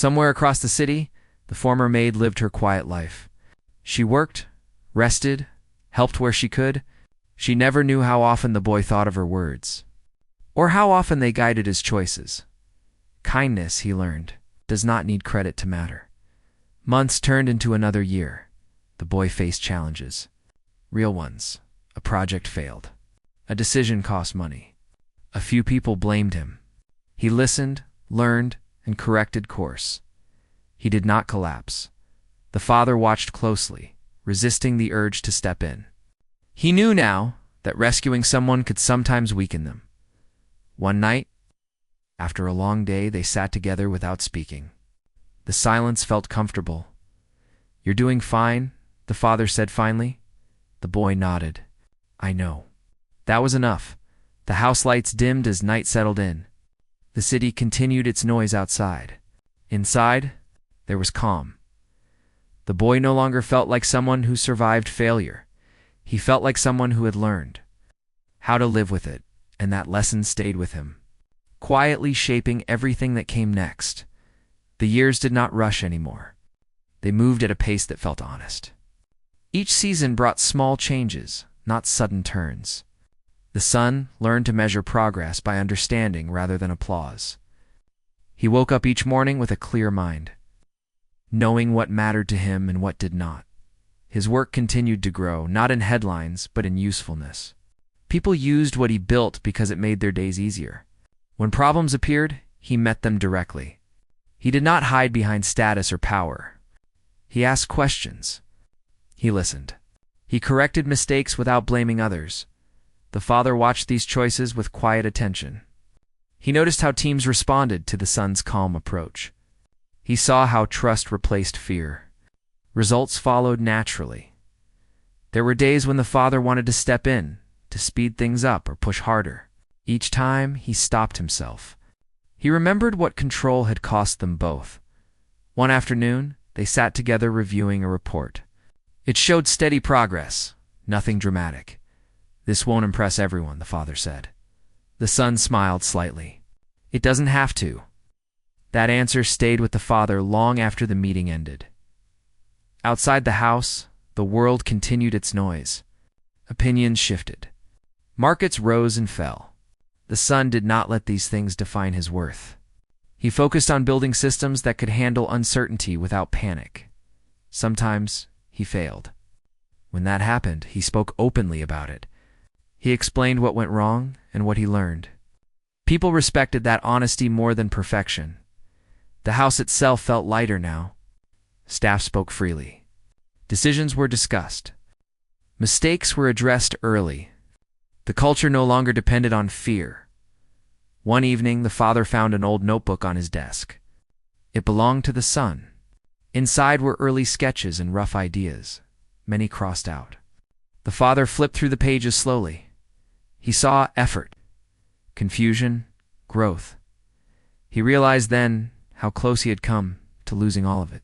Somewhere across the city, the former maid lived her quiet life. She worked, rested, helped where she could. She never knew how often the boy thought of her words, or how often they guided his choices. Kindness, he learned, does not need credit to matter. Months turned into another year. The boy faced challenges. Real ones. A project failed. A decision cost money. A few people blamed him. He listened, learned, and corrected course. He did not collapse. The father watched closely, resisting the urge to step in. He knew now that rescuing someone could sometimes weaken them. One night, after a long day, they sat together without speaking. The silence felt comfortable. "You're doing fine," the father said finally. The boy nodded. "I know." That was enough. The house lights dimmed as night settled in. The city continued its noise outside. Inside, there was calm. The boy no longer felt like someone who survived failure. He felt like someone who had learned how to live with it, and that lesson stayed with him, quietly shaping everything that came next. The years did not rush anymore. They moved at a pace that felt honest. Each season brought small changes, not sudden turns. The son learned to measure progress by understanding rather than applause. He woke up each morning with a clear mind, knowing what mattered to him and what did not. His work continued to grow, not in headlines, but in usefulness. People used what he built because it made their days easier. When problems appeared, he met them directly. He did not hide behind status or power. He asked questions. He listened. He corrected mistakes without blaming others. The father watched these choices with quiet attention. He noticed how teams responded to the son's calm approach. He saw how trust replaced fear. Results followed naturally. There were days when the father wanted to step in, to speed things up or push harder. Each time, he stopped himself. He remembered what control had cost them both. One afternoon, they sat together reviewing a report. It showed steady progress, nothing dramatic. "This won't impress everyone," the father said. The son smiled slightly. "It doesn't have to." That answer stayed with the father long after the meeting ended. Outside the house, the world continued its noise. Opinions shifted. Markets rose and fell. The son did not let these things define his worth. He focused on building systems that could handle uncertainty without panic. Sometimes he failed. When that happened, he spoke openly about it. He explained what went wrong and what he learned. People respected that honesty more than perfection. The house itself felt lighter now. Staff spoke freely. Decisions were discussed. Mistakes were addressed early. The culture no longer depended on fear. One evening, the father found an old notebook on his desk. It belonged to the son. Inside were early sketches and rough ideas, many crossed out. The father flipped through the pages slowly. He saw effort, confusion, growth. He realized then how close he had come to losing all of it.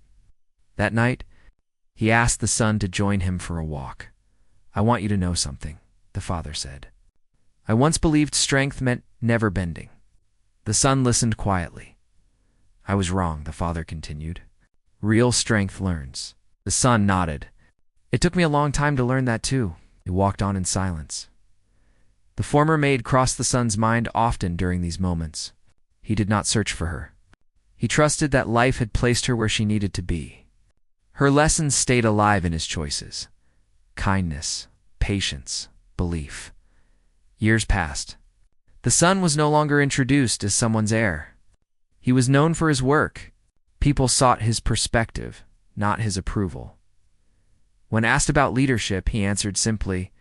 That night, he asked the son to join him for a walk. "I want you to know something," the father said. "I once believed strength meant never bending." The son listened quietly. "I was wrong," the father continued. "Real strength learns." The son nodded. "It took me a long time to learn that too." They walked on in silence. The former maid crossed the son's mind often during these moments. He did not search for her. He trusted that life had placed her where she needed to be. Her lessons stayed alive in his choices. Kindness, patience, belief. Years passed. The son was no longer introduced as someone's heir. He was known for his work. People sought his perspective, not his approval. When asked about leadership, he answered simply,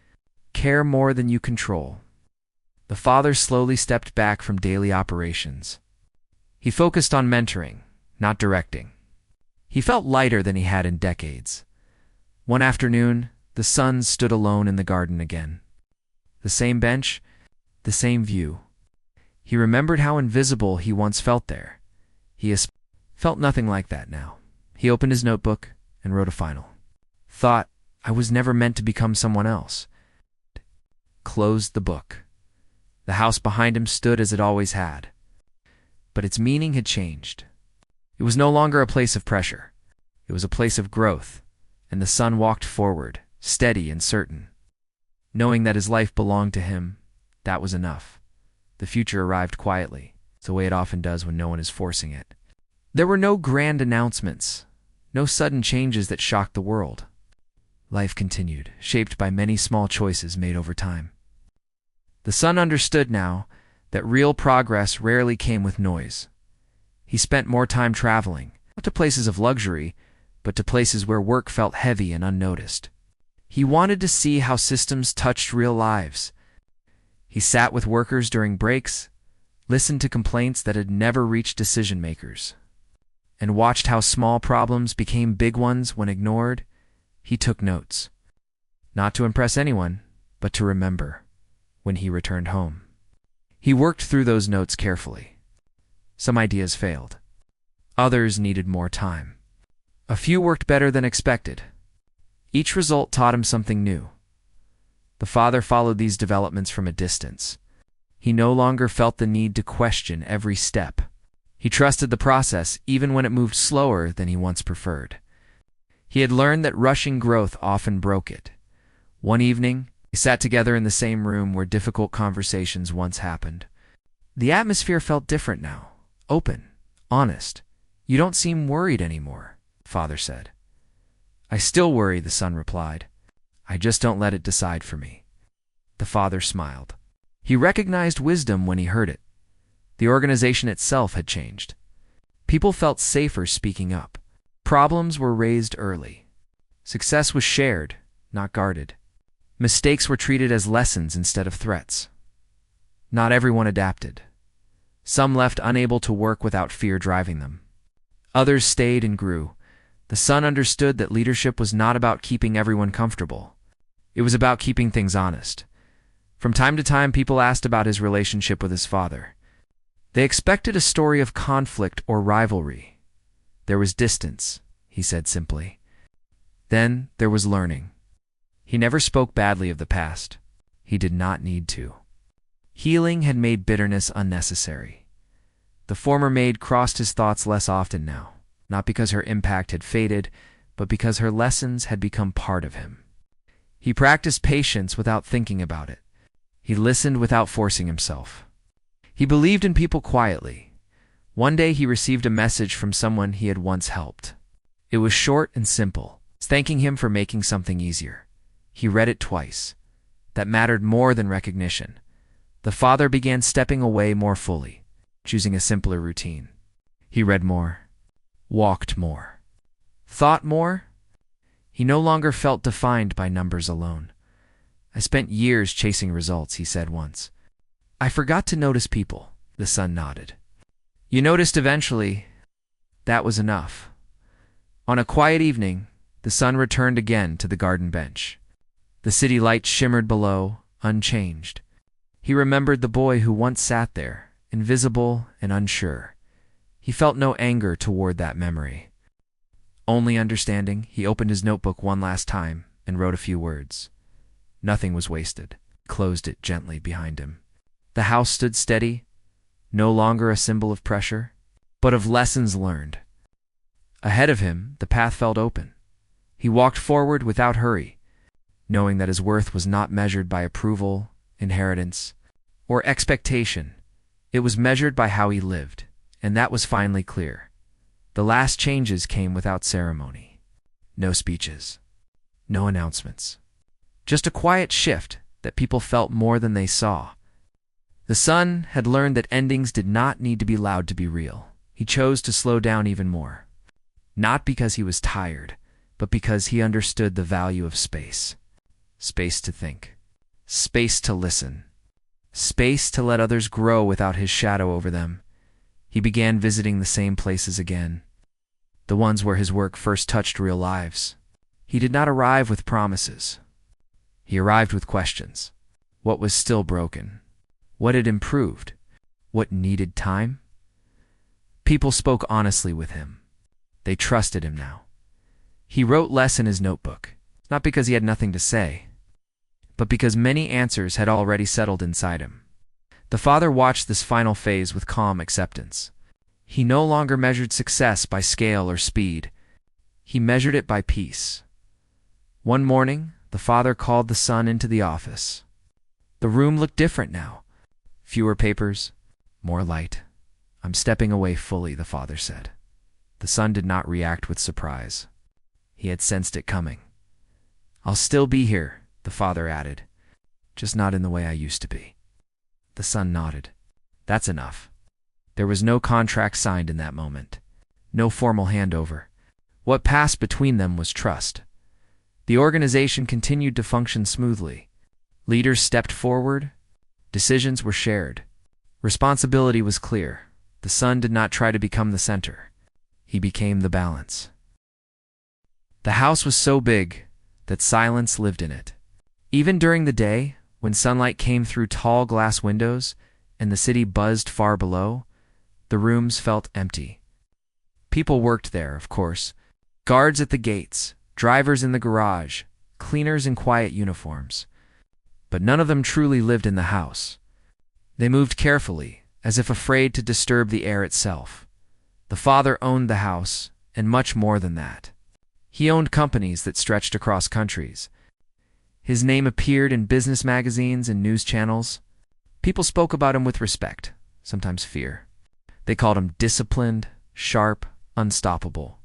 "Care more than you control." The father slowly stepped back from daily operations. He focused on mentoring, not directing. He felt lighter than he had in decades. One afternoon, the son stood alone in the garden again. The same bench, the same view. He remembered how invisible he once felt there. He felt nothing like that now. He opened his notebook and wrote a final thought. "I was never meant to become someone else." Closed the book. The house behind him stood as it always had. But its meaning had changed. It was no longer a place of pressure. It was a place of growth, and the son walked forward, steady and certain. Knowing that his life belonged to him, that was enough. The future arrived quietly, the way it often does when no one is forcing it. There were no grand announcements, no sudden changes that shocked the world. Life continued, shaped by many small choices made over time. The son understood now that real progress rarely came with noise. He spent more time traveling, not to places of luxury, but to places where work felt heavy and unnoticed. He wanted to see how systems touched real lives. He sat with workers during breaks, listened to complaints that had never reached decision-makers, and watched how small problems became big ones when ignored. He took notes, not to impress anyone, but to remember when he returned home. He worked through those notes carefully. Some ideas failed. Others needed more time. A few worked better than expected. Each result taught him something new. The father followed these developments from a distance. He no longer felt the need to question every step. He trusted the process even when it moved slower than he once preferred. He had learned that rushing growth often broke it. One evening, they sat together in the same room where difficult conversations once happened. The atmosphere felt different now, open, honest. "You don't seem worried anymore," father said. "I still worry," the son replied. "I just don't let it decide for me." The father smiled. He recognized wisdom when he heard it. The organization itself had changed. People felt safer speaking up. Problems were raised early. Success was shared, not guarded. Mistakes were treated as lessons instead of threats. Not everyone adapted. Some left unable to work without fear driving them. Others stayed and grew. The son understood that leadership was not about keeping everyone comfortable. It was about keeping things honest. From time to time, people asked about his relationship with his father. They expected a story of conflict or rivalry. There was distance, he said simply. Then there was learning. He never spoke badly of the past. He did not need to. Healing had made bitterness unnecessary. The former maid crossed his thoughts less often now, not because her impact had faded, but because her lessons had become part of him. He practiced patience without thinking about it. He listened without forcing himself. He believed in people quietly. One day he received a message from someone he had once helped. It was short and simple, thanking him for making something easier. He read it twice. That mattered more than recognition. The father began stepping away more fully, choosing a simpler routine. He read more, walked more, thought more. He no longer felt defined by numbers alone. "I spent years chasing results," he said once. "I forgot to notice people," the son nodded. "You noticed eventually." That was enough. On a quiet evening, the son returned again to the garden bench. The city lights shimmered below, unchanged. He remembered the boy who once sat there, invisible and unsure. He felt no anger toward that memory. Only understanding. He opened his notebook one last time and wrote a few words. Nothing was wasted. He closed it gently behind him. The house stood steady, no longer a symbol of pressure, but of lessons learned. Ahead of him, the path felt open. He walked forward without hurry, knowing that his worth was not measured by approval, inheritance, or expectation. It was measured by how he lived, and that was finally clear. The last changes came without ceremony. No speeches, no announcements. Just a quiet shift that people felt more than they saw. The son had learned that endings did not need to be loud to be real. He chose to slow down even more. Not because he was tired, but because he understood the value of space. Space to think. Space to listen. Space to let others grow without his shadow over them. He began visiting the same places again, the ones where his work first touched real lives. He did not arrive with promises. He arrived with questions. What was still broken? What had improved? What needed time? People spoke honestly with him. They trusted him now. He wrote less in his notebook, not because he had nothing to say, but because many answers had already settled inside him. The father watched this final phase with calm acceptance. He no longer measured success by scale or speed. He measured it by peace. One morning, the father called the son into the office. The room looked different now. Fewer papers, more light. "I'm stepping away fully," the father said. The son did not react with surprise. He had sensed it coming. "I'll still be here," the father added, "just not in the way I used to be." The son nodded. "That's enough." There was no contract signed in that moment. No formal handover. What passed between them was trust. The organization continued to function smoothly. Leaders stepped forward. Decisions were shared. Responsibility was clear. The son did not try to become the center. He became the balance. The house was so big that silence lived in it. Even during the day, when sunlight came through tall glass windows and the city buzzed far below, the rooms felt empty. People worked there, of course. Guards at the gates, drivers in the garage, cleaners in quiet uniforms. But none of them truly lived in the house. They moved carefully, as if afraid to disturb the air itself. The father owned the house, and much more than that. He owned companies that stretched across countries. His name appeared in business magazines and news channels. People spoke about him with respect, sometimes fear. They called him disciplined, sharp, unstoppable.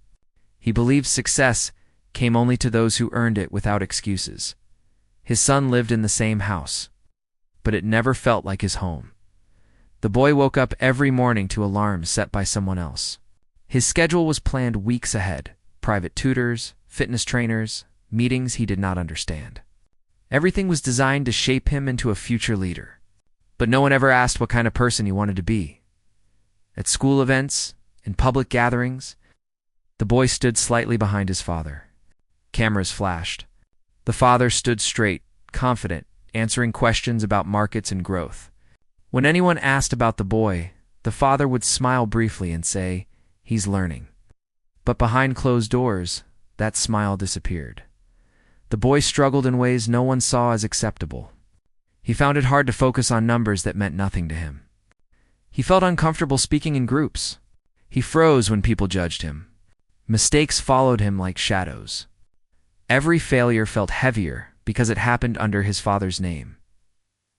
He believed success came only to those who earned it without excuses. His son lived in the same house, but it never felt like his home. The boy woke up every morning to alarms set by someone else. His schedule was planned weeks ahead: private tutors, fitness trainers, meetings he did not understand. Everything was designed to shape him into a future leader. But no one ever asked what kind of person he wanted to be. At school events, in public gatherings, the boy stood slightly behind his father. Cameras flashed. The father stood straight, confident, answering questions about markets and growth. When anyone asked about the boy, the father would smile briefly and say, "He's learning." But behind closed doors, that smile disappeared. The boy struggled in ways no one saw as acceptable. He found it hard to focus on numbers that meant nothing to him. He felt uncomfortable speaking in groups. He froze when people judged him. Mistakes followed him like shadows. Every failure felt heavier because it happened under his father's name.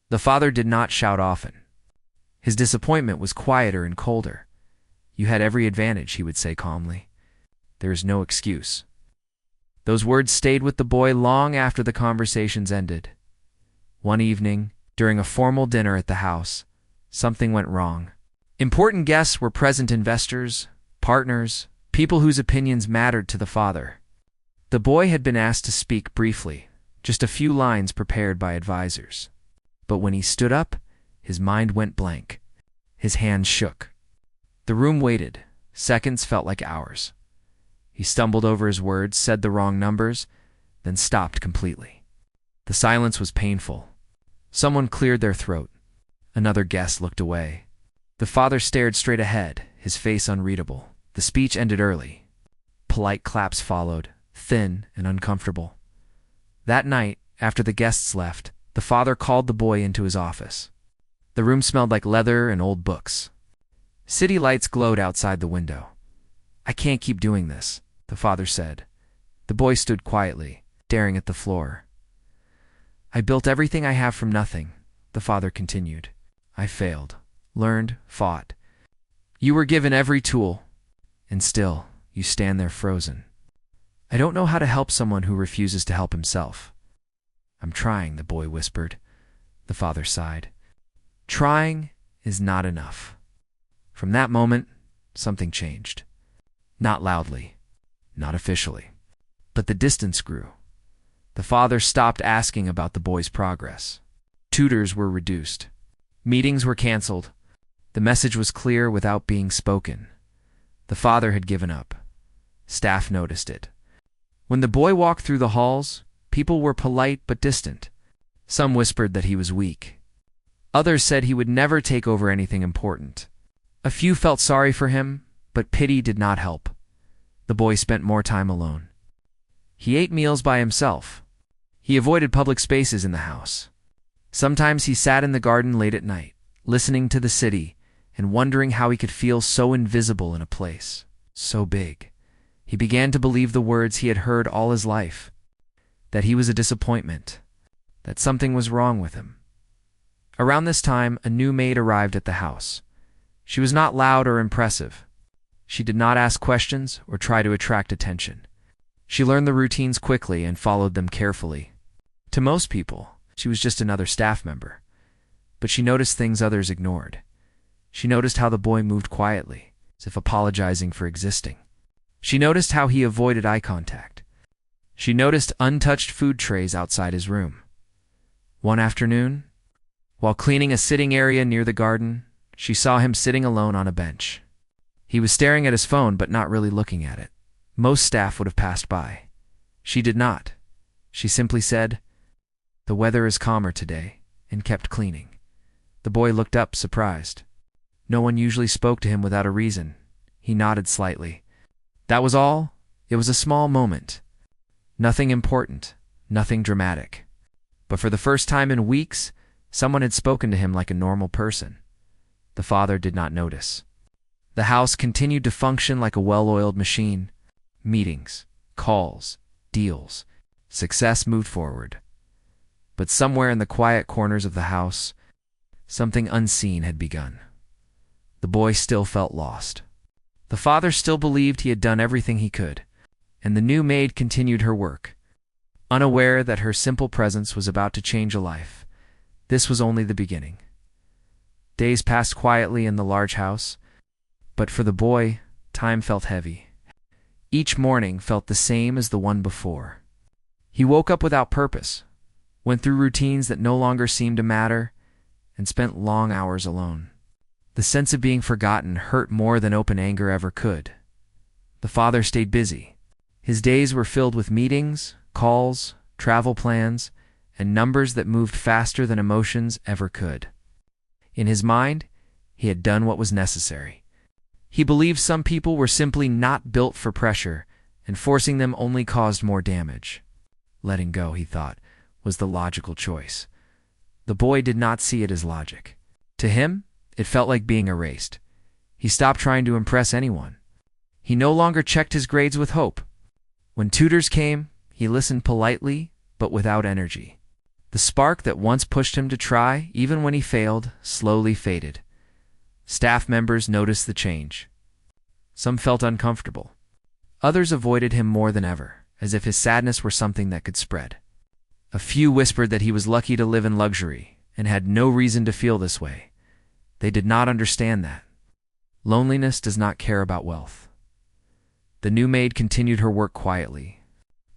The father did not shout often. His disappointment was quieter and colder. "You had every advantage," he would say calmly. "There is no excuse." Those words stayed with the boy long after the conversations ended. One evening, during a formal dinner at the house, something went wrong. Important guests were present: investors, partners, people whose opinions mattered to the father. The boy had been asked to speak briefly, just a few lines prepared by advisors. But when he stood up, his mind went blank. His hands shook. The room waited. Seconds felt like hours. He stumbled over his words, said the wrong numbers, then stopped completely. The silence was painful. Someone cleared their throat. Another guest looked away. The father stared straight ahead, his face unreadable. The speech ended early. Polite claps followed, thin and uncomfortable. That night, after the guests left, the father called the boy into his office. The room smelled like leather and old books. City lights glowed outside the window. "I can't keep doing this," the father said. The boy stood quietly, staring at the floor. "I built everything I have from nothing," the father continued. "I failed, learned, fought. You were given every tool, and still, you stand there frozen. I don't know how to help someone who refuses to help himself." "I'm trying," the boy whispered. The father sighed. "Trying is not enough." From that moment, something changed. Not loudly, not officially, but the distance grew. The father stopped asking about the boy's progress. Tutors were reduced. Meetings were canceled. The message was clear without being spoken. The father had given up. Staff noticed it. When the boy walked through the halls, people were polite but distant. Some whispered that he was weak. Others said he would never take over anything important. A few felt sorry for him, but pity did not help. The boy spent more time alone. He ate meals by himself. He avoided public spaces in the house. Sometimes he sat in the garden late at night, listening to the city, and wondering how he could feel so invisible in a place so big. He began to believe the words he had heard all his life, that he was a disappointment, that something was wrong with him. Around this time, a new maid arrived at the house. She was not loud or impressive. She did not ask questions or try to attract attention. She learned the routines quickly and followed them carefully. To most people, she was just another staff member. But she noticed things others ignored. She noticed how the boy moved quietly, as if apologizing for existing. She noticed how he avoided eye contact. She noticed untouched food trays outside his room. One afternoon, while cleaning a sitting area near the garden, she saw him sitting alone on a bench. He was staring at his phone but not really looking at it. Most staff would have passed by. She did not. She simply said, "The weather is calmer today," and kept cleaning. The boy looked up, surprised. No one usually spoke to him without a reason. He nodded slightly. That was all. It was a small moment. Nothing important, nothing dramatic. But for the first time in weeks, someone had spoken to him like a normal person. The father did not notice. The house continued to function like a well-oiled machine. Meetings, calls, deals. Success moved forward. But somewhere in the quiet corners of the house, something unseen had begun. The boy still felt lost. The father still believed he had done everything he could, and the new maid continued her work, unaware that her simple presence was about to change a life. This was only the beginning. Days passed quietly in the large house, but for the boy, time felt heavy. Each morning felt the same as the one before. He woke up without purpose, went through routines that no longer seemed to matter, and spent long hours alone. The sense of being forgotten hurt more than open anger ever could. The father stayed busy. His days were filled with meetings, calls, travel plans, and numbers that moved faster than emotions ever could. In his mind, he had done what was necessary. He believed some people were simply not built for pressure, and forcing them only caused more damage. Letting go, he thought, was the logical choice. The boy did not see it as logic. To him, it felt like being erased. He stopped trying to impress anyone. He no longer checked his grades with hope. When tutors came, he listened politely, but without energy. The spark that once pushed him to try, even when he failed, slowly faded. Staff members noticed the change. Some felt uncomfortable. Others avoided him more than ever, as if his sadness were something that could spread. A few whispered that he was lucky to live in luxury and had no reason to feel this way. They did not understand that. Loneliness does not care about wealth. The new maid continued her work quietly.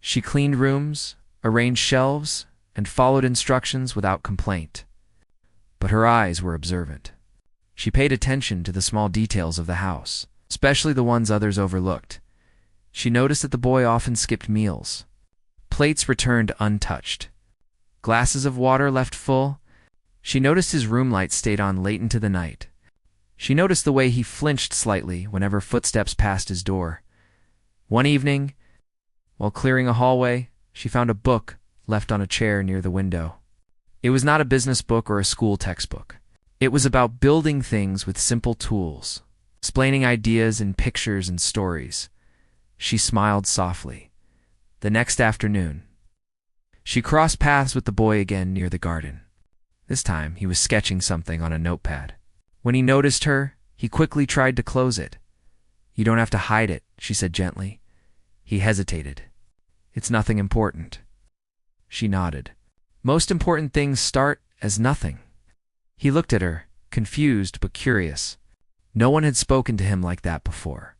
She cleaned rooms, arranged shelves, and followed instructions without complaint. But her eyes were observant. She paid attention to the small details of the house, especially the ones others overlooked. She noticed that the boy often skipped meals. Plates returned untouched. Glasses of water left full. She noticed his room light stayed on late into the night. She noticed the way he flinched slightly whenever footsteps passed his door. One evening, while clearing a hallway, she found a book left on a chair near the window. It was not a business book or a school textbook. It was about building things with simple tools, explaining ideas in pictures and stories. She smiled softly. The next afternoon, she crossed paths with the boy again near the garden. This time, he was sketching something on a notepad. When he noticed her, he quickly tried to close it. "You don't have to hide it," she said gently. He hesitated. "It's nothing important." She nodded. "Most important things start as nothing." He looked at her, confused but curious. No one had spoken to him like that before.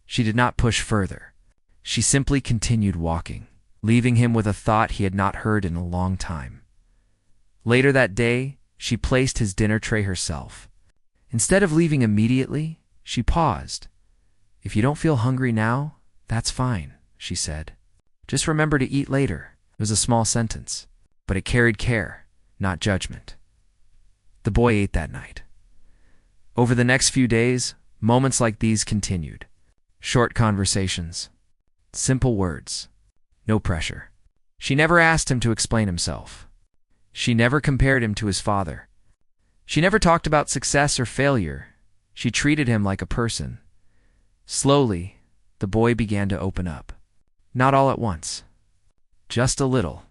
She did not push further. She simply continued walking, leaving him with a thought he had not heard in a long time. Later that day, she placed his dinner tray herself. Instead of leaving immediately, she paused. "If you don't feel hungry now, that's fine," she said. "Just remember to eat later." It was a small sentence, but it carried care, not judgment. The boy ate that night. Over the next few days, moments like these continued. Short conversations. Simple words. No pressure. She never asked him to explain himself. She never compared him to his father. She never talked about success or failure, She treated him like a person. Slowly, the boy began to open up. Not all at once. Just a little.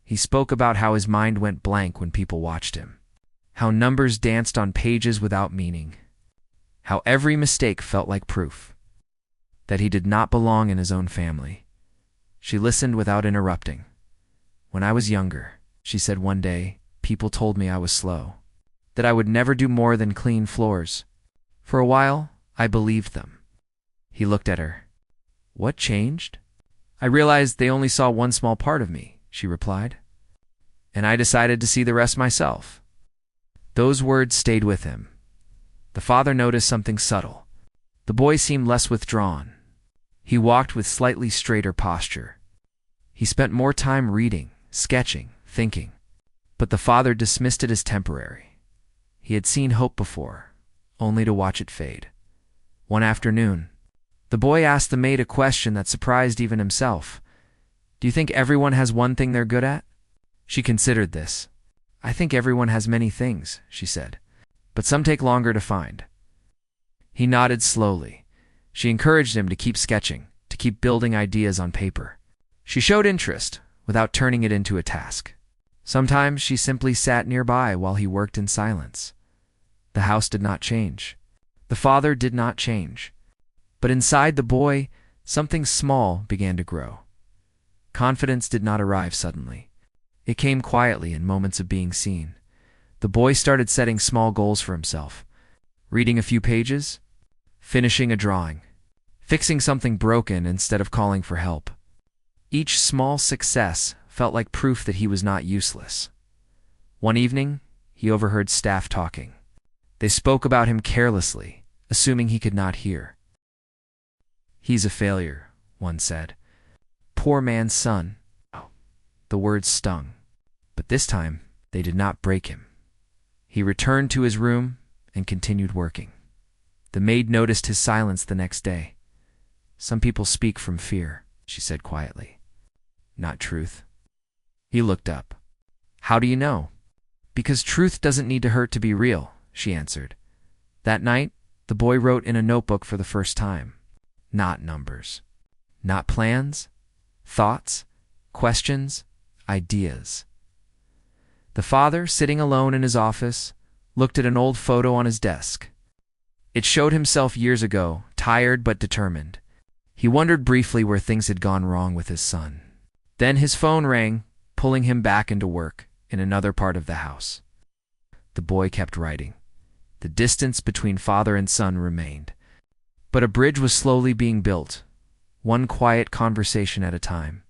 He spoke about how his mind went blank when people watched him. How numbers danced on pages without meaning. How every mistake felt like proof that he did not belong in his own family. She listened without interrupting. When I was younger, she said one day, people told me I was slow, that I would never do more than clean floors. For a while, I believed them. He looked at her. What changed? I realized they only saw one small part of me, she replied. And I decided to see the rest myself. Those words stayed with him. The father noticed something subtle. The boy seemed less withdrawn. He walked with slightly straighter posture. He spent more time reading, sketching, thinking. But the father dismissed it as temporary. He had seen hope before, only to watch it fade. One afternoon, the boy asked the maid a question that surprised even himself. Do you think everyone has one thing they're good at? She considered this. I think everyone has many things, she said, but some take longer to find. He nodded slowly. She encouraged him to keep sketching, to keep building ideas on paper. She showed interest, without turning it into a task. Sometimes she simply sat nearby while he worked in silence. The house did not change. The father did not change. But inside the boy, something small began to grow. Confidence did not arrive suddenly. It came quietly in moments of being seen. The boy started setting small goals for himself. Reading a few pages, finishing a drawing, fixing something broken instead of calling for help. Each small success felt like proof that he was not useless. One evening, he overheard staff talking. They spoke about him carelessly, assuming he could not hear. He's a failure, one said. Poor man's son. The words stung, but this time they did not break him. He returned to his room and continued working. The maid noticed his silence the next day. Some people speak from fear, she said quietly. Not truth. He looked up. How do you know? Because truth doesn't need to hurt to be real, she answered. That night, the boy wrote in a notebook for the first time. Not numbers. Not plans. Thoughts. Questions. Ideas. The father, sitting alone in his office, looked at an old photo on his desk. It showed himself years ago, tired but determined. He wondered briefly where things had gone wrong with his son. Then his phone rang, pulling him back into work in another part of the house. The boy kept writing. The distance between father and son remained. But a bridge was slowly being built, one quiet conversation at a time.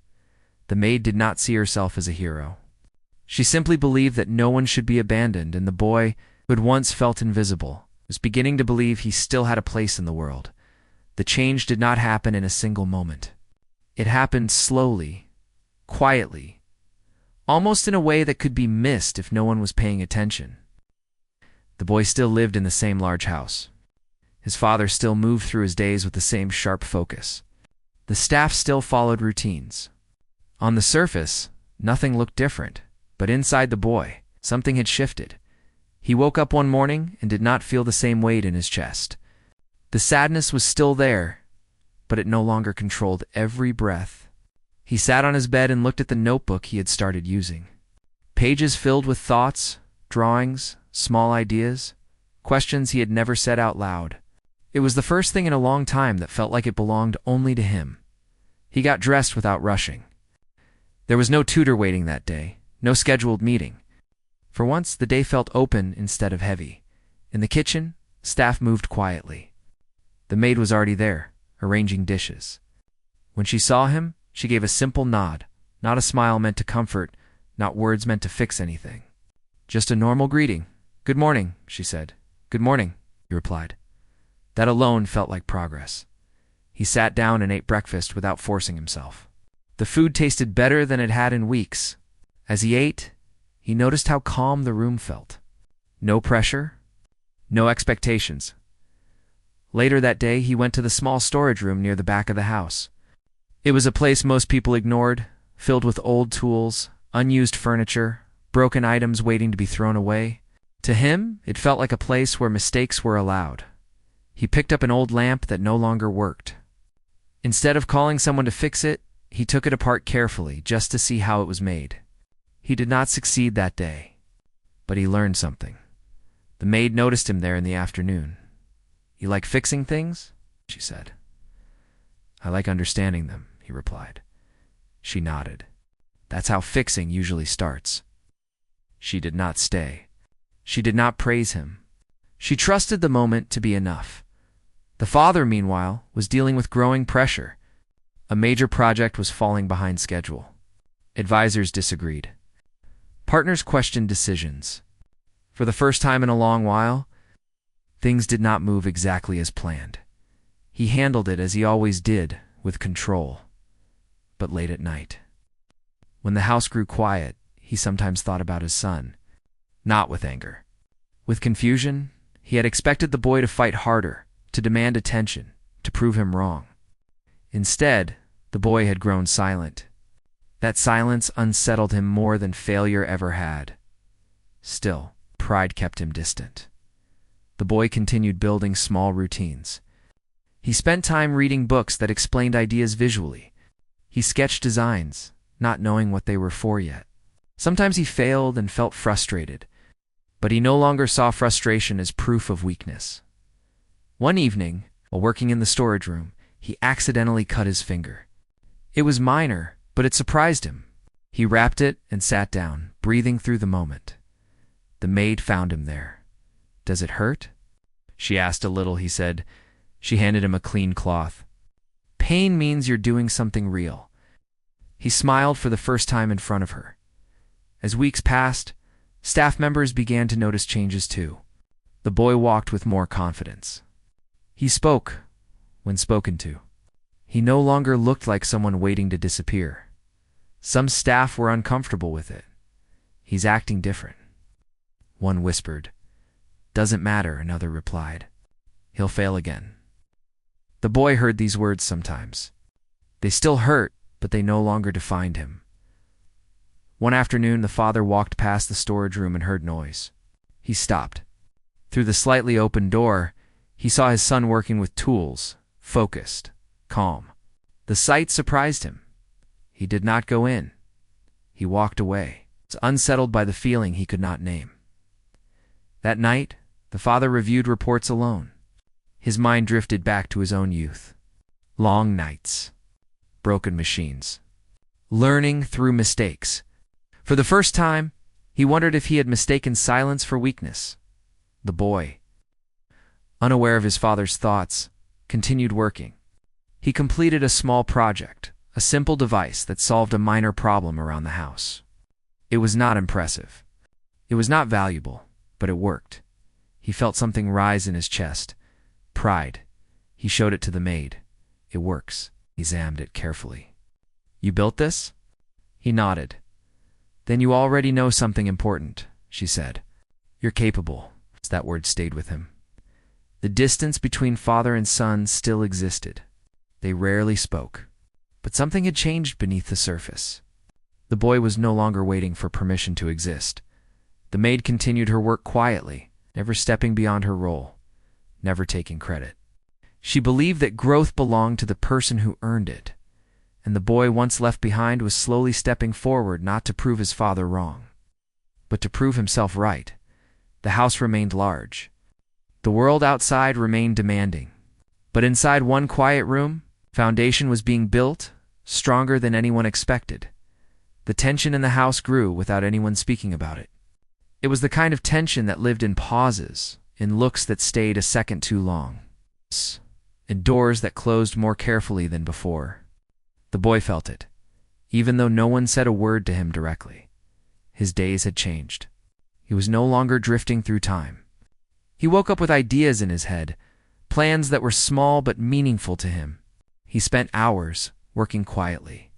The maid did not see herself as a hero. She simply believed that no one should be abandoned, and the boy, who had once felt invisible, was beginning to believe he still had a place in the world. The change did not happen in a single moment. It happened slowly, quietly, almost in a way that could be missed if no one was paying attention. The boy still lived in the same large house. His father still moved through his days with the same sharp focus. The staff still followed routines. On the surface, nothing looked different, but inside the boy, something had shifted. He woke up one morning and did not feel the same weight in his chest. The sadness was still there, but it no longer controlled every breath. He sat on his bed and looked at the notebook he had started using. Pages filled with thoughts, drawings, small ideas, questions he had never said out loud. It was the first thing in a long time that felt like it belonged only to him. He got dressed without rushing. There was no tutor waiting that day, no scheduled meeting. For once, the day felt open instead of heavy. In the kitchen, staff moved quietly. The maid was already there, arranging dishes. When she saw him, she gave a simple nod, not a smile meant to comfort, not words meant to fix anything. Just a normal greeting. Good morning, she said. Good morning, he replied. That alone felt like progress. He sat down and ate breakfast without forcing himself. The food tasted better than it had in weeks. As he ate, he noticed how calm the room felt. No pressure, no expectations. Later that day, he went to the small storage room near the back of the house. It was a place most people ignored, filled with old tools, unused furniture, broken items waiting to be thrown away. To him, it felt like a place where mistakes were allowed. He picked up an old lamp that no longer worked. Instead of calling someone to fix it, he took it apart carefully just to see how it was made. He did not succeed that day, but he learned something. The maid noticed him there in the afternoon. "You like fixing things?" she said. "I like understanding them," he replied. She nodded. "That's how fixing usually starts." She did not stay. She did not praise him. She trusted the moment to be enough. The father, meanwhile, was dealing with growing pressure. A major project was falling behind schedule. Advisors disagreed. Partners questioned decisions. For the first time in a long while, things did not move exactly as planned. He handled it as he always did, with control. But late at night, when the house grew quiet, he sometimes thought about his son. Not with anger. With confusion. He had expected the boy to fight harder, to demand attention, to prove him wrong. Instead, the boy had grown silent. That silence unsettled him more than failure ever had. Still, pride kept him distant. The boy continued building small routines. He spent time reading books that explained ideas visually. He sketched designs, not knowing what they were for yet. Sometimes he failed and felt frustrated, but he no longer saw frustration as proof of weakness. One evening, while working in the storage room, he accidentally cut his finger. It was minor, but it surprised him. He wrapped it and sat down, breathing through the moment. The maid found him there. "Does it hurt?" she asked. "A little," he said. She handed him a clean cloth. "Pain means you're doing something real." He smiled for the first time in front of her. As weeks passed, staff members began to notice changes too. The boy walked with more confidence. He spoke when spoken to. He no longer looked like someone waiting to disappear. Some staff were uncomfortable with it. "He's acting different." One whispered. "Doesn't matter," another replied. "He'll fail again." The boy heard these words sometimes. They still hurt, but they no longer defined him. One afternoon, the father walked past the storage room and heard noise. He stopped. Through the slightly open door, he saw his son working with tools, focused, calm. The sight surprised him. He did not go in. He walked away, unsettled by the feeling he could not name. That night, the father reviewed reports alone. His mind drifted back to his own youth. Long nights. Broken machines. Learning through mistakes. For the first time, he wondered if he had mistaken silence for weakness. The boy, unaware of his father's thoughts, continued working. He completed a small project, a simple device that solved a minor problem around the house. It was not impressive. It was not valuable, but it worked. He felt something rise in his chest. Pride. He showed it to the maid. "It works." He examined it carefully. "You built this?" He nodded. "Then you already know something important," she said. "You're capable." That word stayed with him. The distance between father and son still existed. They rarely spoke, but something had changed beneath the surface. The boy was no longer waiting for permission to exist. The maid continued her work quietly, never stepping beyond her role, never taking credit. She believed that growth belonged to the person who earned it, and the boy once left behind was slowly stepping forward, not to prove his father wrong, but to prove himself right. The house remained large. The world outside remained demanding. But inside one quiet room, foundation was being built, stronger than anyone expected. The tension in the house grew without anyone speaking about it. It was the kind of tension that lived in pauses, in looks that stayed a second too long, in doors that closed more carefully than before. The boy felt it, even though no one said a word to him directly. His days had changed. He was no longer drifting through time. He woke up with ideas in his head, plans that were small but meaningful to him. He spent hours working quietly,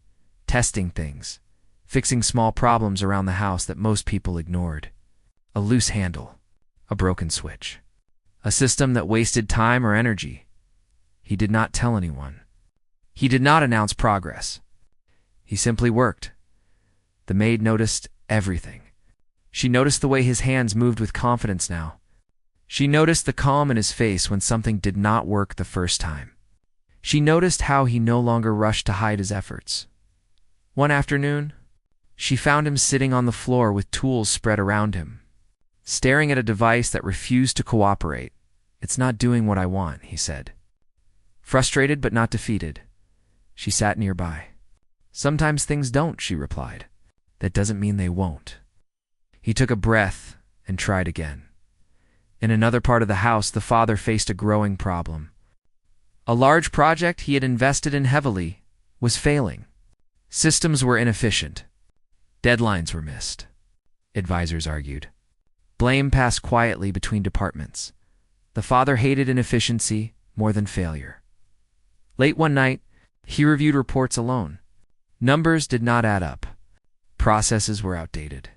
testing things, fixing small problems around the house that most people ignored. A loose handle, a broken switch, a system that wasted time or energy. He did not tell anyone. He did not announce progress. He simply worked. The maid noticed everything. She noticed the way his hands moved with confidence now. She noticed the calm in his face when something did not work the first time. She noticed how he no longer rushed to hide his efforts. One afternoon, she found him sitting on the floor with tools spread around him, staring at a device that refused to cooperate. "It's not doing what I want," he said. Frustrated but not defeated, she sat nearby. "Sometimes things don't," she replied. "That doesn't mean they won't." He took a breath and tried again. In another part of the house, the father faced a growing problem. A large project he had invested in heavily was failing. Systems were inefficient. Deadlines were missed. Advisors argued. Blame passed quietly between departments. The father hated inefficiency more than failure. Late one night, he reviewed reports alone. Numbers did not add up. Processes were outdated.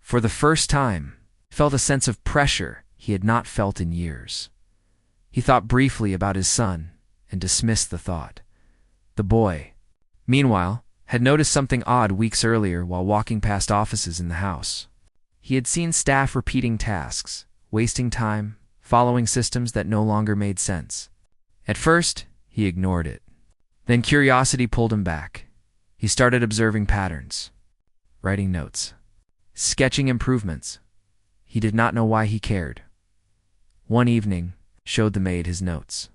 For the first time, he felt a sense of pressure he had not felt in years. He thought briefly about his son and dismissed the thought. The boy, meanwhile, had noticed something odd weeks earlier while walking past offices in the house. He had seen staff repeating tasks, wasting time, following systems that no longer made sense. At first, he ignored it. Then curiosity pulled him back. He started observing patterns, writing notes, sketching improvements. He did not know why he cared. One evening, showed the maid his notes.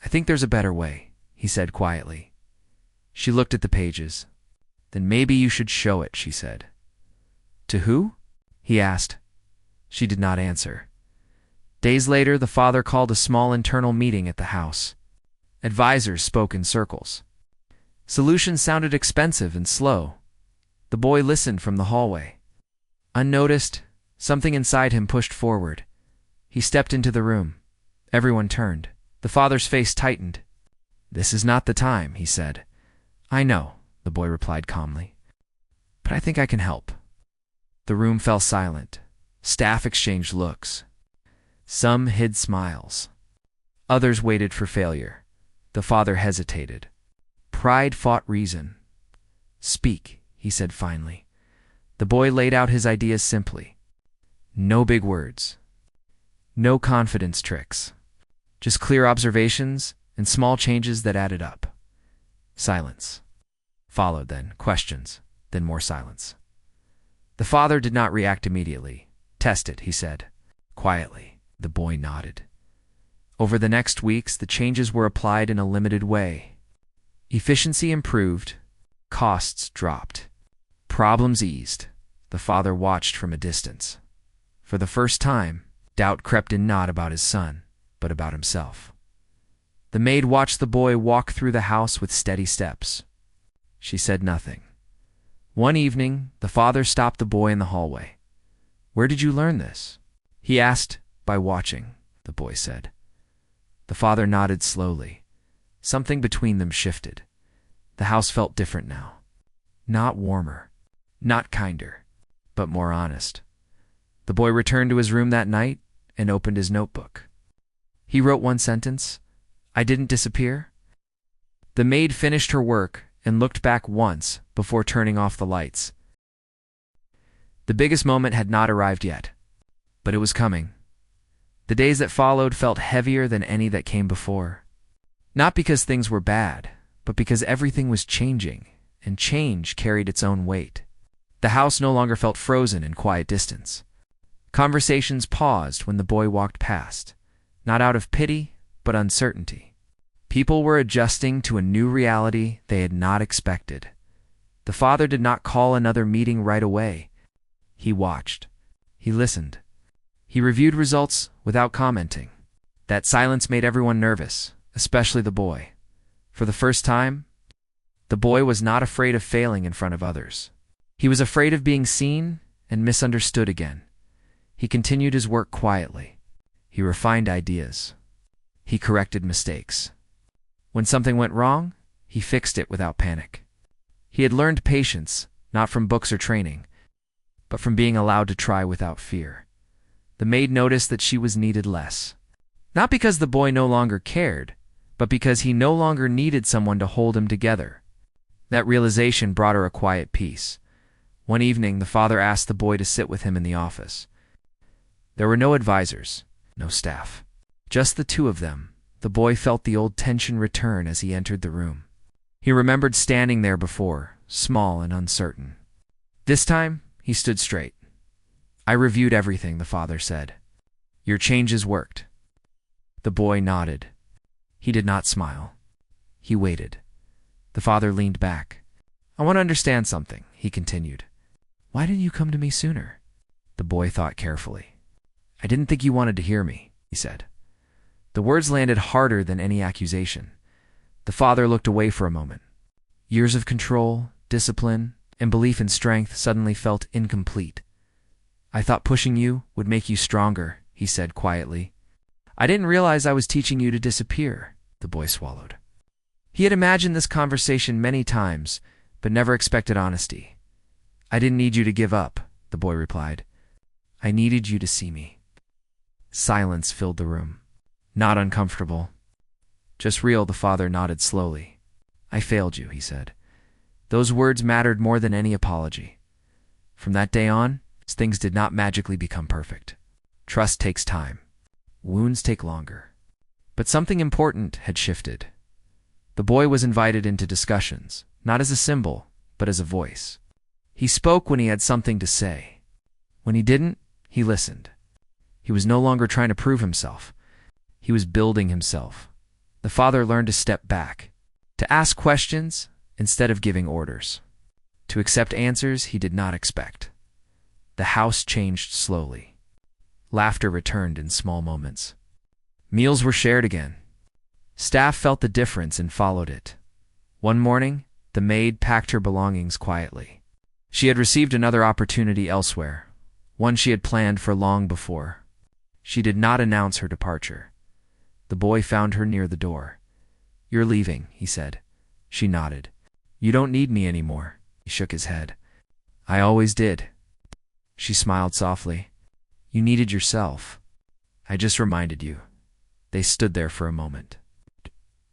"I think there's a better way," he said quietly. She looked at the pages. "Then maybe you should show it," she said. "To who?" he asked. She did not answer. Days later, the father called a small internal meeting at the house. Advisors spoke in circles. Solutions sounded expensive and slow. The boy listened from the hallway. Unnoticed, something inside him pushed forward. He stepped into the room. Everyone turned. The father's face tightened. "This is not the time," he said. "I know," the boy replied calmly. "But I think I can help." The room fell silent. Staff exchanged looks. Some hid smiles. Others waited for failure. The father hesitated. Pride fought reason. "Speak," he said finally. The boy laid out his ideas simply. No big words. No confidence tricks. Just clear observations and small changes that added up. Silence. Followed then questions, then more silence. The father did not react immediately. "Test it," he said. Quietly, the boy nodded. Over the next weeks, the changes were applied in a limited way. Efficiency improved. Costs dropped. Problems eased. The father watched from a distance. For the first time, doubt crept in not about his son, but about himself. The maid watched the boy walk through the house with steady steps. She said nothing. One evening, the father stopped the boy in the hallway. "Where did you learn this?" he asked. "By watching," the boy said. The father nodded slowly. Something between them shifted. The house felt different now. Not warmer, not kinder, but more honest. The boy returned to his room that night and opened his notebook. He wrote one sentence, "I didn't disappear." The maid finished her work and looked back once before turning off the lights. The biggest moment had not arrived yet, but it was coming. The days that followed felt heavier than any that came before. Not because things were bad, but because everything was changing, and change carried its own weight. The house no longer felt frozen in quiet distance. Conversations paused when the boy walked past, not out of pity, but uncertainty. People were adjusting to a new reality they had not expected. The father did not call another meeting right away. He watched. He listened. He reviewed results without commenting. That silence made everyone nervous, especially the boy. For the first time, the boy was not afraid of failing in front of others. He was afraid of being seen and misunderstood again. He continued his work quietly. He refined ideas. He corrected mistakes. When something went wrong, he fixed it without panic. He had learned patience, not from books or training, but from being allowed to try without fear. The maid noticed that she was needed less. Not because the boy no longer cared, but because he no longer needed someone to hold him together. That realization brought her a quiet peace. One evening, the father asked the boy to sit with him in the office. There were no advisors. no staff. Just the two of them. The boy felt the old tension return as he entered the room. He remembered standing there before, small and uncertain. This time, he stood straight. "I reviewed everything," the father said. "Your changes worked." The boy nodded. He did not smile. He waited. The father leaned back. "I want to understand something," he continued. "Why didn't you come to me sooner?" The boy thought carefully. "I didn't think you wanted to hear me," he said. The words landed harder than any accusation. The father looked away for a moment. Years of control, discipline, and belief in strength suddenly felt incomplete. "I thought pushing you would make you stronger," he said quietly. "I didn't realize I was teaching you to disappear," the boy swallowed. He had imagined this conversation many times, but never expected honesty. "I didn't need you to give up," the boy replied. "I needed you to see me." Silence filled the room. Not uncomfortable. Just real, the father nodded slowly. "I failed you," he said. Those words mattered more than any apology. From that day on, things did not magically become perfect. Trust takes time. Wounds take longer. But something important had shifted. The boy was invited into discussions, not as a symbol, but as a voice. He spoke when he had something to say. When he didn't, he listened. He was no longer trying to prove himself. He was building himself. The father learned to step back, to ask questions instead of giving orders, to accept answers he did not expect. The house changed slowly. Laughter returned in small moments. Meals were shared again. Staff felt the difference and followed it. One morning, the maid packed her belongings quietly. She had received another opportunity elsewhere, one she had planned for long before. She did not announce her departure. The boy found her near the door. "You're leaving," he said. She nodded. "You don't need me anymore." He shook his head. "I always did." She smiled softly. "You needed yourself. I just reminded you." They stood there for a moment.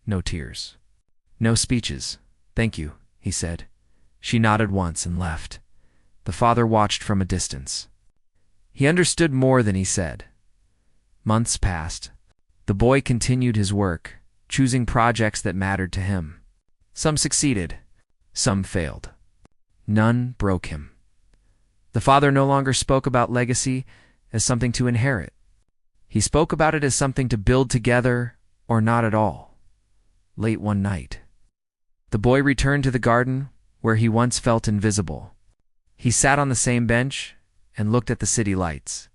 No tears. No speeches. "Thank you," he said. She nodded once and left. The father watched from a distance. He understood more than he said. Months passed. The boy continued his work, choosing projects that mattered to him. Some succeeded. Some failed. None broke him. The father no longer spoke about legacy as something to inherit. He spoke about it as something to build together or not at all. Late one night, the boy returned to the garden where he once felt invisible. He sat on the same bench and looked at the city lights.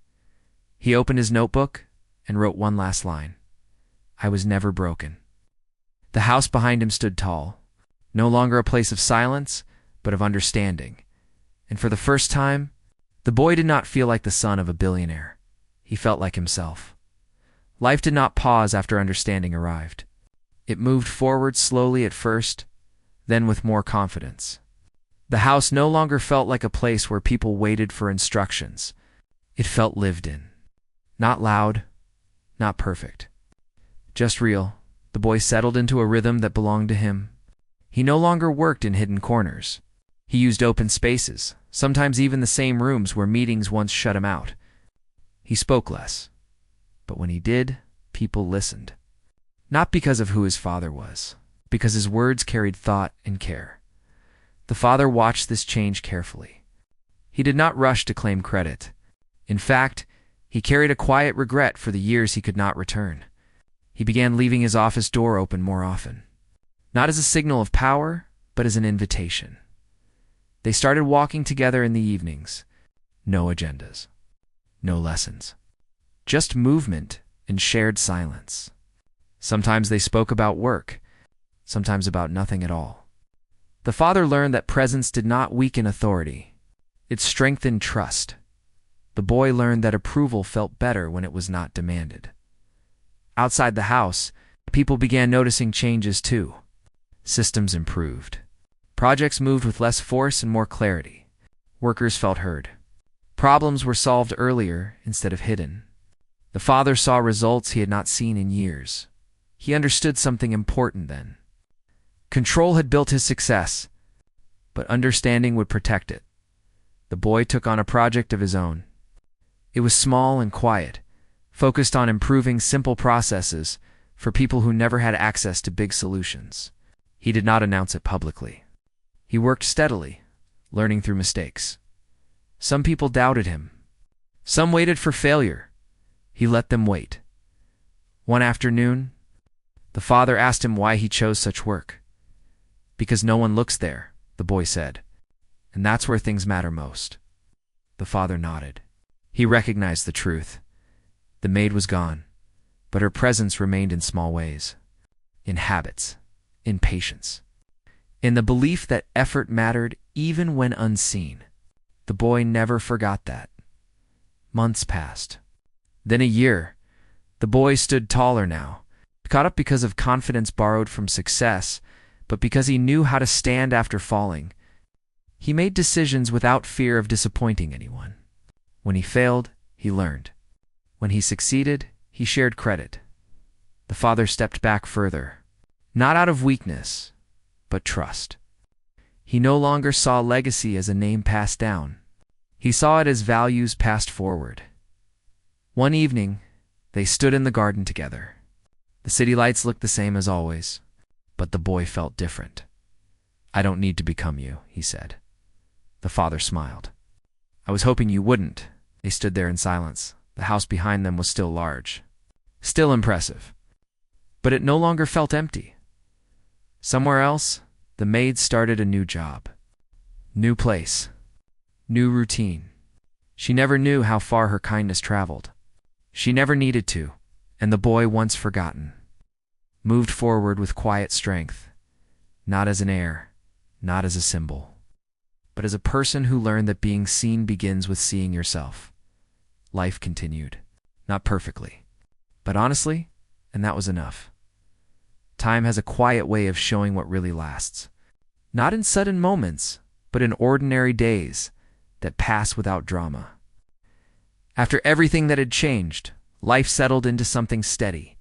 He opened his notebook and wrote one last line. "I was never broken." The house behind him stood tall, no longer a place of silence, but of understanding. And for the first time, the boy did not feel like the son of a billionaire. He felt like himself. Life did not pause after understanding arrived. It moved forward slowly at first, then with more confidence. The house no longer felt like a place where people waited for instructions. It felt lived in. Not loud, not perfect. Just real. The boy settled into a rhythm that belonged to him. He no longer worked in hidden corners. He used open spaces, sometimes even the same rooms where meetings once shut him out. He spoke less. But when he did, people listened. Not because of who his father was, because his words carried thought and care. The father watched this change carefully. He did not rush to claim credit. In fact, he carried a quiet regret for the years he could not return. He began leaving his office door open more often, not as a signal of power, but as an invitation. They started walking together in the evenings. No agendas, no lessons, just movement and shared silence. Sometimes they spoke about work, sometimes about nothing at all. The father learned that presence did not weaken authority. It strengthened trust. The boy learned that approval felt better when it was not demanded. Outside the house, people began noticing changes too. Systems improved. Projects moved with less force and more clarity. Workers felt heard. Problems were solved earlier instead of hidden. The father saw results he had not seen in years. He understood something important then. Control had built his success, but understanding would protect it. The boy took on a project of his own. It was small and quiet, focused on improving simple processes for people who never had access to big solutions. He did not announce it publicly. He worked steadily, learning through mistakes. Some people doubted him. Some waited for failure. He let them wait. One afternoon, the father asked him why he chose such work. "Because no one looks there," the boy said. "And that's where things matter most." The father nodded. He recognized the truth. The maid was gone, but her presence remained in small ways. In habits, in patience, in the belief that effort mattered even when unseen. The boy never forgot that. Months passed. Then a year. The boy stood taller now, caught up because of confidence borrowed from success, but because he knew how to stand after falling. He made decisions without fear of disappointing anyone. When he failed, he learned. When he succeeded, he shared credit. The father stepped back further, not out of weakness, but trust. He no longer saw legacy as a name passed down. He saw it as values passed forward. One evening, they stood in the garden together. The city lights looked the same as always, but the boy felt different. "I don't need to become you," he said. The father smiled. "I was hoping you wouldn't." They stood there in silence. The house behind them was still large, still impressive, but it no longer felt empty. Somewhere else, the maid started a new job. New place, new routine. She never knew how far her kindness traveled. She never needed to, and the boy, once forgotten, moved forward with quiet strength, not as an heir, not as a symbol, but as a person who learned that being seen begins with seeing yourself. Life continued, not perfectly, but honestly, and that was enough. Time has a quiet way of showing what really lasts, not in sudden moments, but in ordinary days that pass without drama. After everything that had changed, life settled into something steady.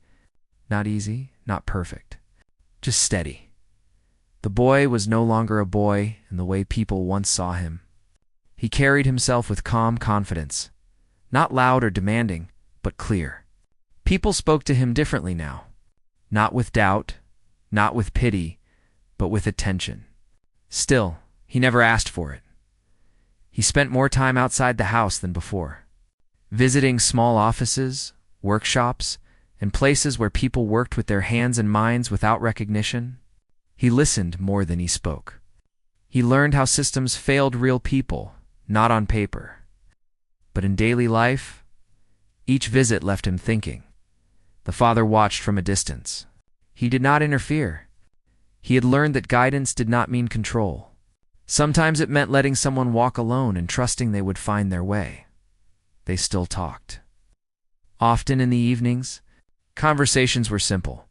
Not easy, not perfect, just steady. The boy was no longer a boy in the way people once saw him. He carried himself with calm confidence, not loud or demanding, but clear. People spoke to him differently now, not with doubt, not with pity, but with attention. Still, he never asked for it. He spent more time outside the house than before, visiting small offices, workshops, and places where people worked with their hands and minds without recognition. He listened more than he spoke. He learned how systems failed real people, not on paper, but in daily life. Each visit left him thinking. The father watched from a distance. He did not interfere. He had learned that guidance did not mean control. Sometimes it meant letting someone walk alone and trusting they would find their way. They still talked. Often in the evenings, conversations were simple.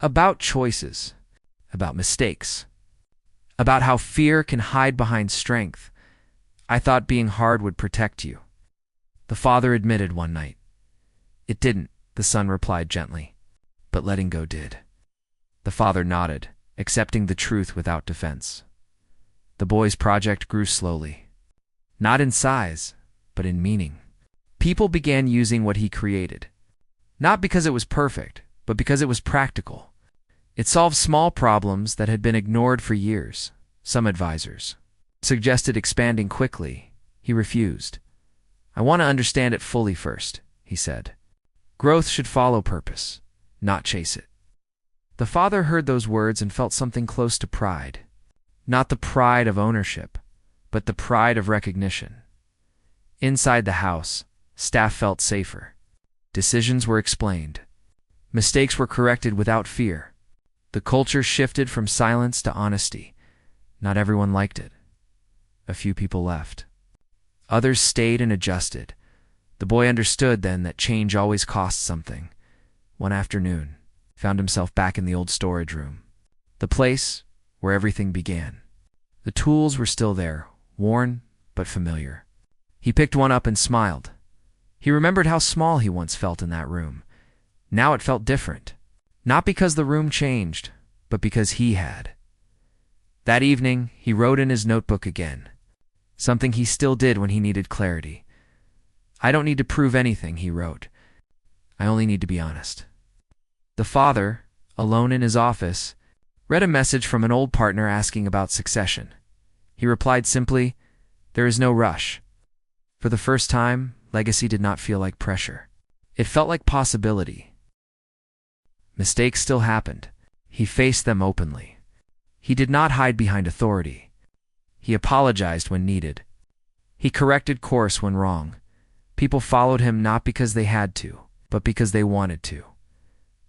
About choices, about mistakes, about how fear can hide behind strength. "I thought being hard would protect you," the father admitted one night. "It didn't," the son replied gently, "but letting go did." The father nodded, accepting the truth without defense. The boy's project grew slowly, not in size, but in meaning. People began using what he created, not because it was perfect, but because it was practical. It solved small problems that had been ignored for years. Some advisors suggested expanding quickly. He refused. "I want to understand it fully first," he said. "Growth should follow purpose, not chase it." The father heard those words and felt something close to pride. Not the pride of ownership, but the pride of recognition. Inside the house, staff felt safer. Decisions were explained. Mistakes were corrected without fear. The culture shifted from silence to honesty. Not everyone liked it. A few people left. Others stayed and adjusted. The boy understood then that change always costs something. One afternoon, he found himself back in the old storage room, the place where everything began. The tools were still there, worn but familiar. He picked one up and smiled. He remembered how small he once felt in that room. Now it felt different. Not because the room changed, but because he had. That evening, he wrote in his notebook again, something he still did when he needed clarity. "I don't need to prove anything," he wrote. I only need to be honest. The father, alone in his office, read a message from an old partner asking about succession. He replied simply, "There is no rush." For the first time, legacy did not feel like pressure. It felt like possibility. Mistakes still happened. He faced them openly. He did not hide behind authority. He apologized when needed. He corrected course when wrong. People followed him not because they had to, but because they wanted to.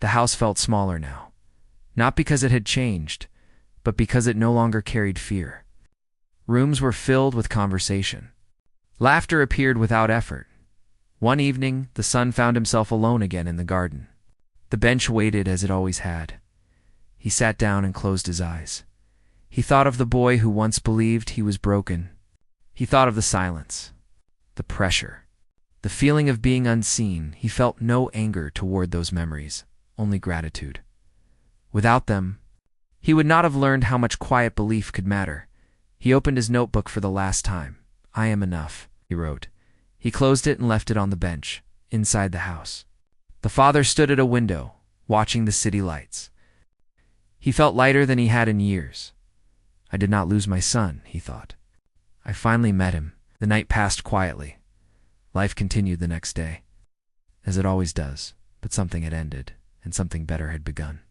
The house felt smaller now. Not because it had changed, but because it no longer carried fear. Rooms were filled with conversation. Laughter appeared without effort. One evening, the son found himself alone again in the garden. The bench waited as it always had. He sat down and closed his eyes. He thought of the boy who once believed he was broken. He thought of the silence, the pressure, the feeling of being unseen. He felt no anger toward those memories, only gratitude. Without them, he would not have learned how much quiet belief could matter. He opened his notebook for the last time. "I am enough," he wrote. He closed it and left it on the bench, inside the house. The father stood at a window, watching the city lights. He felt lighter than he had in years. "I did not lose my son," he thought. "I finally met him." The night passed quietly. Life continued the next day, as it always does, but something had ended, and something better had begun.